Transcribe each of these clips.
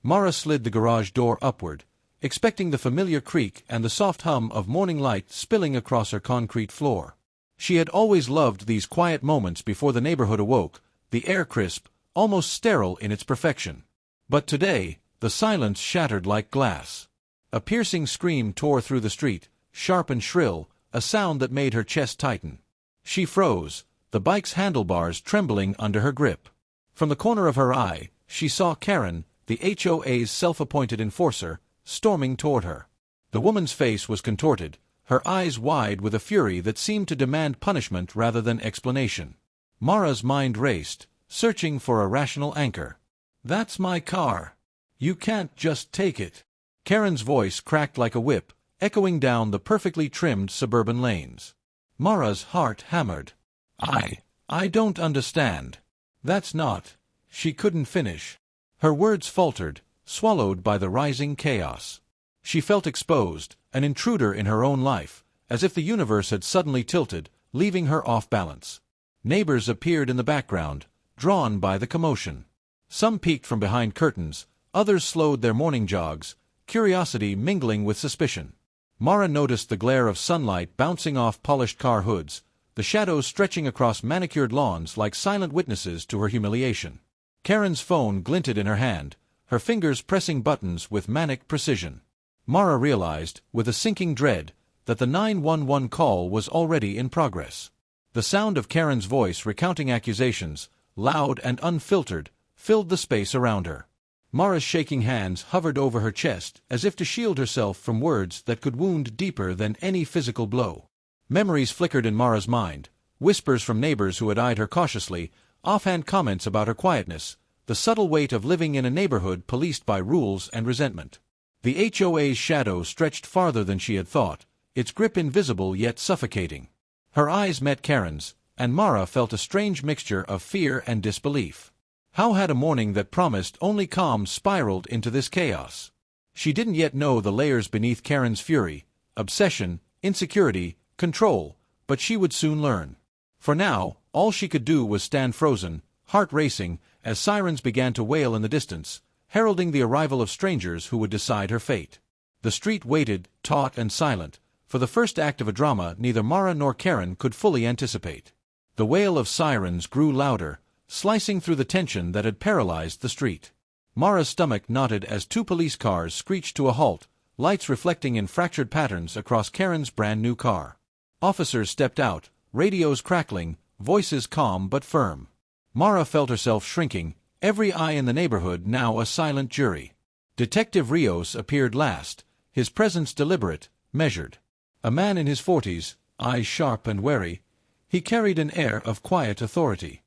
Mara slid the garage door upward, expecting the familiar creak and the soft hum of morning light spilling across her concrete floor. She had always loved these quiet moments before the neighborhood awoke, the air crisp, almost sterile in its perfection. But today, the silence shattered like glass. A piercing scream tore through the street, sharp and shrill, a sound that made her chest tighten. She froze, the bike's handlebars trembling under her grip. From the corner of her eye, she saw Karen, the HOA's self-appointed enforcer, storming toward her. The woman's face was contorted, her eyes wide with a fury that seemed to demand punishment rather than explanation. Mara's mind raced, searching for a rational anchor. "That's my car. You can't just take it." Karen's voice cracked like a whip, echoing down the perfectly trimmed suburban lanes. Mara's heart hammered. I don't understand. That's not—" She couldn't finish. Her words faltered, swallowed by the rising chaos. She felt exposed, an intruder in her own life, as if the universe had suddenly tilted, leaving her off balance. Neighbors appeared in the background, drawn by the commotion. Some peeked from behind curtains, others slowed their morning jogs, curiosity mingling with suspicion. Mara noticed the glare of sunlight bouncing off polished car hoods, the shadows stretching across manicured lawns like silent witnesses to her humiliation. Karen's phone glinted in her hand, her fingers pressing buttons with manic precision. Mara realized, with a sinking dread, that the 911 call was already in progress. The sound of Karen's voice recounting accusations, loud and unfiltered, filled the space around her. Mara's shaking hands hovered over her chest as if to shield herself from words that could wound deeper than any physical blow. Memories flickered in Mara's mind, whispers from neighbors who had eyed her cautiously, offhand comments about her quietness, the subtle weight of living in a neighborhood policed by rules and resentment. The HOA's shadow stretched farther than she had thought, its grip invisible yet suffocating. Her eyes met Karen's, and Mara felt a strange mixture of fear and disbelief. How had a morning that promised only calm spiraled into this chaos? She didn't yet know the layers beneath Karen's fury, obsession, insecurity, control, but she would soon learn. For now, all she could do was stand frozen, heart racing, as sirens began to wail in the distance, heralding the arrival of strangers who would decide her fate. The street waited, taut and silent, for the first act of a drama neither Mara nor Karen could fully anticipate. The wail of sirens grew louder, slicing through the tension that had paralyzed the street. Mara's stomach knotted as two police cars screeched to a halt, lights reflecting in fractured patterns across Karen's brand-new car. Officers stepped out, radios crackling, voices calm but firm. Mara felt herself shrinking, every eye in the neighborhood now a silent jury. Detective Rios appeared last, his presence deliberate, measured. A man in his 40s, eyes sharp and wary, he carried an air of quiet authority.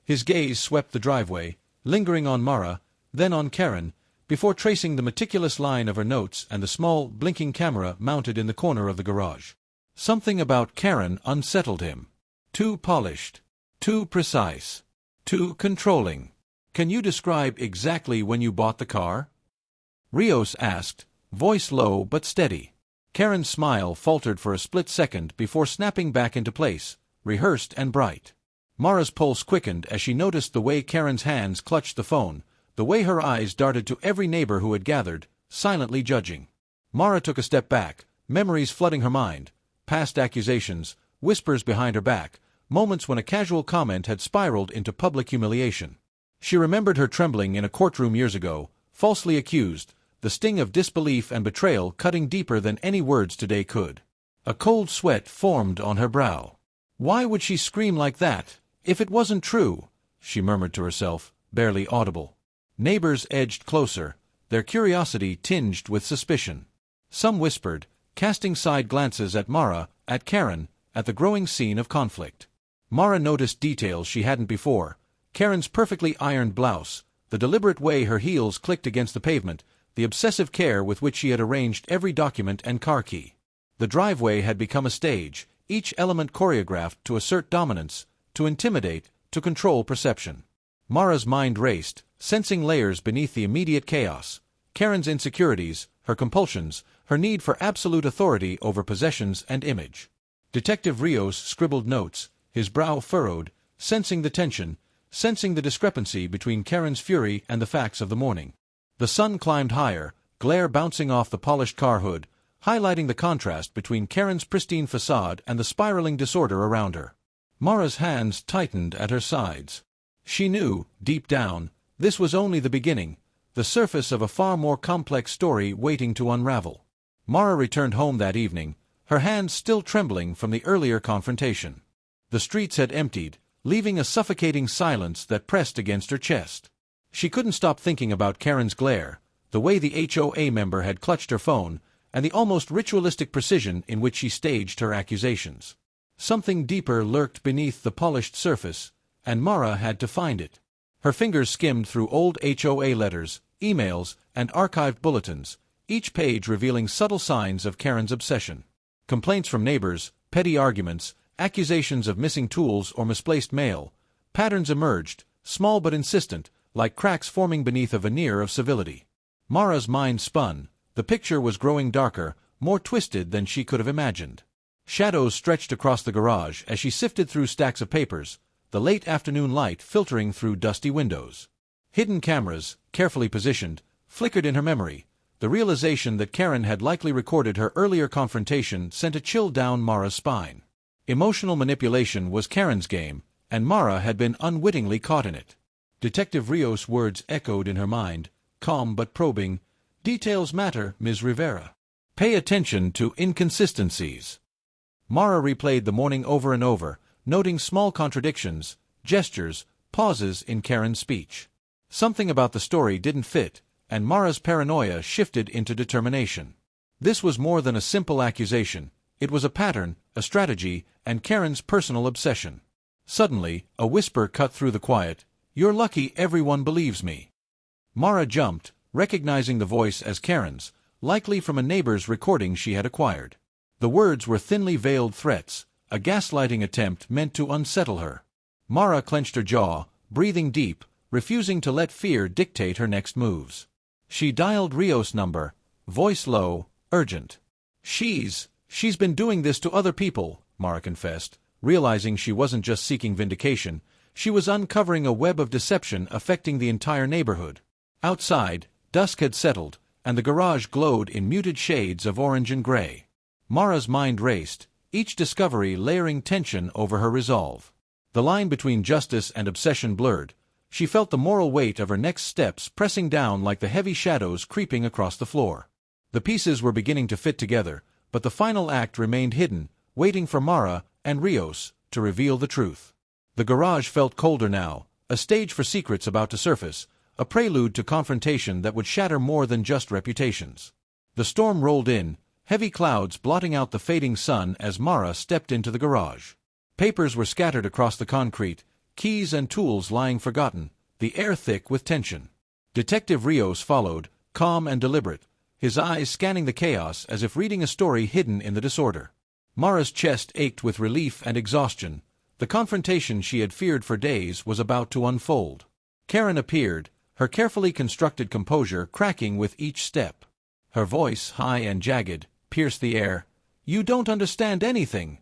His gaze swept the driveway, lingering on Mara, then on Karen, before tracing the meticulous line of her notes and the small, blinking camera mounted in the corner of the garage. Something about Karen unsettled him. Too polished. Too precise. Too controlling. "Can you describe exactly when you bought the car?" Rios asked, voice low but steady. Karen's smile faltered for a split second before snapping back into place, rehearsed and bright. Mara's pulse quickened as she noticed the way Karen's hands clutched the phone, the way her eyes darted to every neighbor who had gathered, silently judging. Mara took a step back, memories flooding her mind, past accusations, whispers behind her back, moments when a casual comment had spiraled into public humiliation. She remembered her trembling in a courtroom years ago, falsely accused, the sting of disbelief and betrayal cutting deeper than any words today could. A cold sweat formed on her brow. Why would she scream like that, if it wasn't true? She murmured to herself, barely audible. Neighbors edged closer, their curiosity tinged with suspicion. Some whispered, casting side glances at Mara, at Karen, at the growing scene of conflict. Mara noticed details she hadn't before. Karen's perfectly ironed blouse, the deliberate way her heels clicked against the pavement, the obsessive care with which she had arranged every document and car key. The driveway had become a stage, each element choreographed to assert dominance, to intimidate, to control perception. Mara's mind raced, sensing layers beneath the immediate chaos. Karen's insecurities, her compulsions, her need for absolute authority over possessions and image. Detective Rios scribbled notes, his brow furrowed, sensing the tension, sensing the discrepancy between Karen's fury and the facts of the morning. The sun climbed higher, glare bouncing off the polished car hood, highlighting the contrast between Karen's pristine facade and the spiraling disorder around her. Mara's hands tightened at her sides. She knew, deep down, this was only the beginning, the surface of a far more complex story waiting to unravel. Mara returned home that evening, her hands still trembling from the earlier confrontation. The streets had emptied, leaving a suffocating silence that pressed against her chest. She couldn't stop thinking about Karen's glare, the way the HOA member had clutched her phone, and the almost ritualistic precision in which she staged her accusations. Something deeper lurked beneath the polished surface, and Mara had to find it. Her fingers skimmed through old HOA letters, emails, and archived bulletins, each page revealing subtle signs of Karen's obsession. Complaints from neighbors, petty arguments, accusations of missing tools or misplaced mail. Patterns emerged, small but insistent, like cracks forming beneath a veneer of civility. Mara's mind spun. The picture was growing darker, more twisted than she could have imagined. Shadows stretched across the garage as she sifted through stacks of papers, the late afternoon light filtering through dusty windows. Hidden cameras, carefully positioned, flickered in her memory. The realization that Karen had likely recorded her earlier confrontation sent a chill down Mara's spine. Emotional manipulation was Karen's game, and Mara had been unwittingly caught in it. Detective Rios' words echoed in her mind, calm but probing. "Details matter, Ms. Rivera. Pay attention to inconsistencies." Mara replayed the morning over and over, noting small contradictions, gestures, pauses in Karen's speech. Something about the story didn't fit, and Mara's paranoia shifted into determination. This was more than a simple accusation. It was a pattern, a strategy, and Karen's personal obsession. Suddenly, a whisper cut through the quiet. "You're lucky everyone believes me." Mara jumped, recognizing the voice as Karen's, likely from a neighbor's recording she had acquired. The words were thinly veiled threats, a gaslighting attempt meant to unsettle her. Mara clenched her jaw, breathing deep, refusing to let fear dictate her next moves. She dialed Rios' number, voice low, urgent. She's been doing this to other people," Mara confessed, realizing she wasn't just seeking vindication. She was uncovering a web of deception affecting the entire neighborhood. Outside, dusk had settled, and the garage glowed in muted shades of orange and gray. Mara's mind raced, each discovery layering tension over her resolve. The line between justice and obsession blurred. She felt the moral weight of her next steps pressing down like the heavy shadows creeping across the floor. The pieces were beginning to fit together, but the final act remained hidden, waiting for Mara and Rios to reveal the truth. The garage felt colder now, a stage for secrets about to surface, a prelude to confrontation that would shatter more than just reputations. The storm rolled in, heavy clouds blotting out the fading sun as Mara stepped into the garage. Papers were scattered across the concrete, keys and tools lying forgotten, the air thick with tension. Detective Rios followed, calm and deliberate, his eyes scanning the chaos as if reading a story hidden in the disorder. Mara's chest ached with relief and exhaustion. The confrontation she had feared for days was about to unfold. Karen appeared, her carefully constructed composure cracking with each step. Her voice, high and jagged, pierced the air. "You don't understand anything."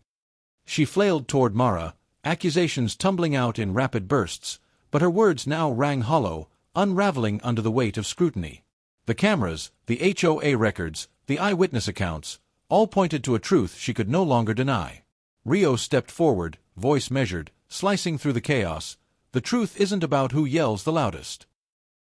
She flailed toward Mara, accusations tumbling out in rapid bursts, but her words now rang hollow, unraveling under the weight of scrutiny. The cameras, the HOA records, the eyewitness accounts, all pointed to a truth she could no longer deny. Rios stepped forward, voice measured, slicing through the chaos. "The truth isn't about who yells the loudest."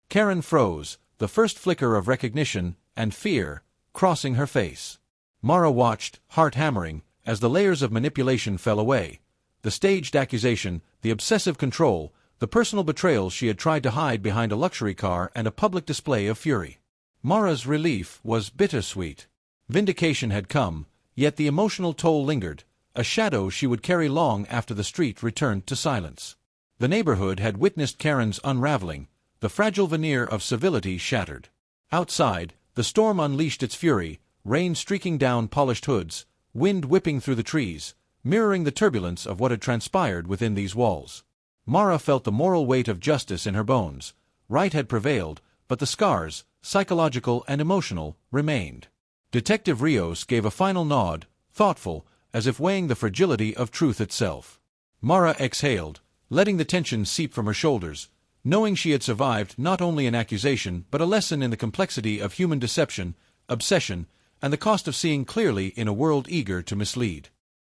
Karen froze, the first flicker of recognition and fear crossing her face. Mara watched, heart hammering, as the layers of manipulation fell away. The staged accusation, the obsessive control, the personal betrayal she had tried to hide behind a luxury car and a public display of fury. Mara's relief was bittersweet. Vindication had come, yet the emotional toll lingered, a shadow she would carry long after the street returned to silence. The neighborhood had witnessed Karen's unraveling, the fragile veneer of civility shattered. Outside, the storm unleashed its fury, rain streaking down polished hoods, wind whipping through the trees, mirroring the turbulence of what had transpired within these walls. Mara felt the moral weight of justice in her bones. Right had prevailed, but the scars, psychological and emotional, remained. Detective Rios gave a final nod, thoughtful, as if weighing the fragility of truth itself. Mara exhaled, letting the tension seep from her shoulders. knowing she had survived not only an accusation but a lesson in the complexity of human deception, obsession, and the cost of seeing clearly in a world eager to mislead.